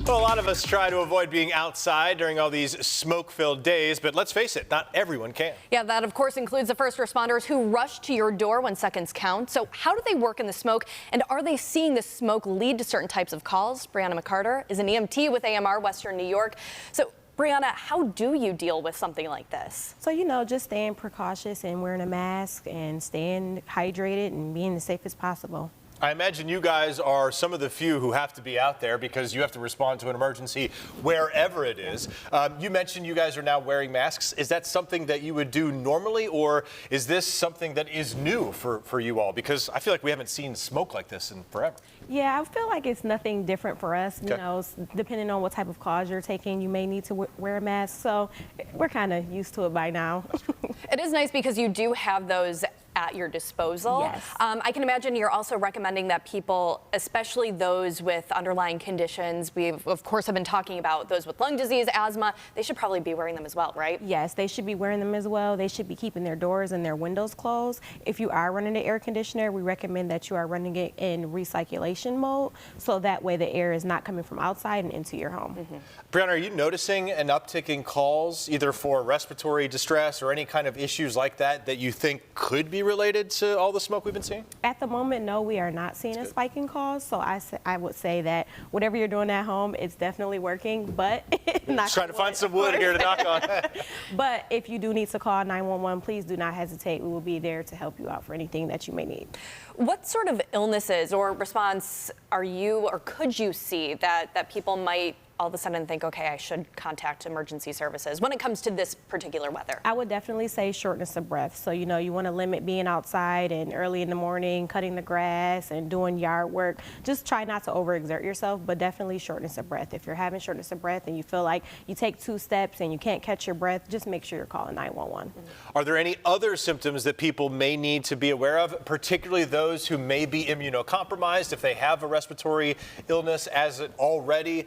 Well, a lot of us try to avoid being outside during all these smoke-filled days, but let's face it, not everyone can. Yeah, that of course includes the first responders who rush to your door when seconds count. So how do they work in the smoke, and are they seeing the smoke lead to certain types of calls? Brianna McCarter is an EMT with AMR Western New York. So Brianna, how do you deal with something like this? So, just staying precautious and wearing a mask and staying hydrated and being as safe as possible. I imagine you guys are some of the few who have to be out there because you have to respond to an emergency wherever it is. You mentioned you guys are now wearing masks. Is that something that you would do normally, or is this something that is new for you all? Because I feel like we haven't seen smoke like this in forever. Yeah, I feel like it's nothing different for us. Depending on what type of cause you're taking, you may need to wear a mask. So we're kind of used to it by now. It is nice because you do have those at your disposal. Yes. I can imagine you're also recommending that people, especially those with underlying conditions, we of course have been talking about those with lung disease, asthma, they should probably be wearing them as well, right? Yes, they should be wearing them as well. They should be keeping their doors and their windows closed. If you are running the air conditioner, we recommend that you are running it in recirculation mode, so that way the air is not coming from outside and into your home. Mm-hmm. Brianna, are you noticing an uptick in calls either for respiratory distress or any kind of issues like that that you think could be related to all the smoke we've been seeing? At the moment, no, we are not seeing a spike in calls. So I would say that whatever you're doing at home, it's definitely working, but not trying to find some wood here to knock on. But if you do need to call 911, please do not hesitate. We will be there to help you out for anything that you may need. What sort of illnesses or response are you or could you see that people might all of a sudden think, okay, I should contact emergency services when it comes to this particular weather? I would definitely say shortness of breath. So, you want to limit being outside and early in the morning, cutting the grass and doing yard work. Just try not to overexert yourself, but definitely shortness of breath. If you're having shortness of breath and you feel like you take 2 steps and you can't catch your breath, just make sure you're calling 911. Are there any other symptoms that people may need to be aware of, particularly those who may be immunocompromised if they have a respiratory illness as it already?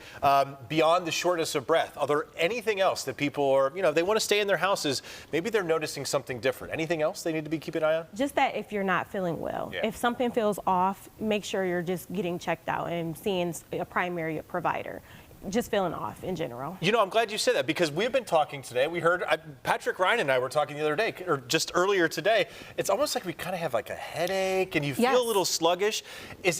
Beyond the shortness of breath, are there anything else that people are, they want to stay in their houses, maybe they're noticing something different? Anything else they need to be keeping an eye on? Just that if you're not feeling well, if something feels off, make sure you're just getting checked out and seeing a primary provider. Just feeling off in general. I'm glad you said that because we've been talking today. We heard Patrick Ryan and I were talking the other day, or just earlier today. It's almost like we kind of have like a headache and you feel a little sluggish. Is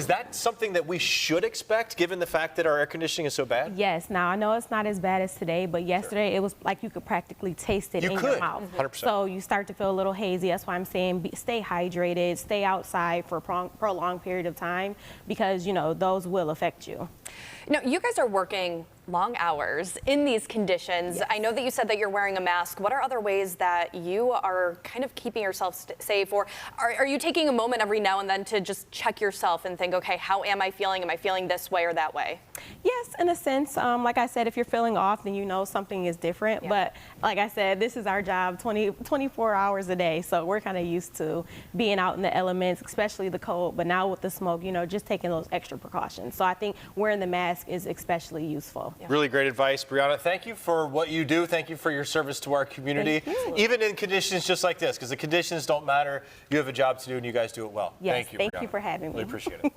that something that we should expect given the fact that our air conditioning is so bad? Yes. Now, I know it's not as bad as today, but yesterday it was like you could practically taste it in your mouth. 100%. So you start to feel a little hazy. That's why I'm saying stay hydrated, stay outside for a prolonged period of time because, those will affect you. You guys are working long hours in these conditions. Yes. I know that you said that you're wearing a mask. What are other ways that you are kind of keeping yourself safe? Or are you taking a moment every now and then to just check yourself and think, okay, how am I feeling? Am I feeling this way or that way? Yes, in a sense. Like I said, if you're feeling off, then something is different. Yeah. But like I said, this is our job 24 hours a day. So we're kind of used to being out in the elements, especially the cold. But now with the smoke, just taking those extra precautions. So I think wearing the mask is especially useful. Yeah. Really great advice, Brianna. Thank you for what you do. Thank you for your service to our community, even in conditions just like this, because the conditions don't matter. You have a job to do, and you guys do it well. Yes, thank you. Thank Brianna. you for having me. Really appreciate it.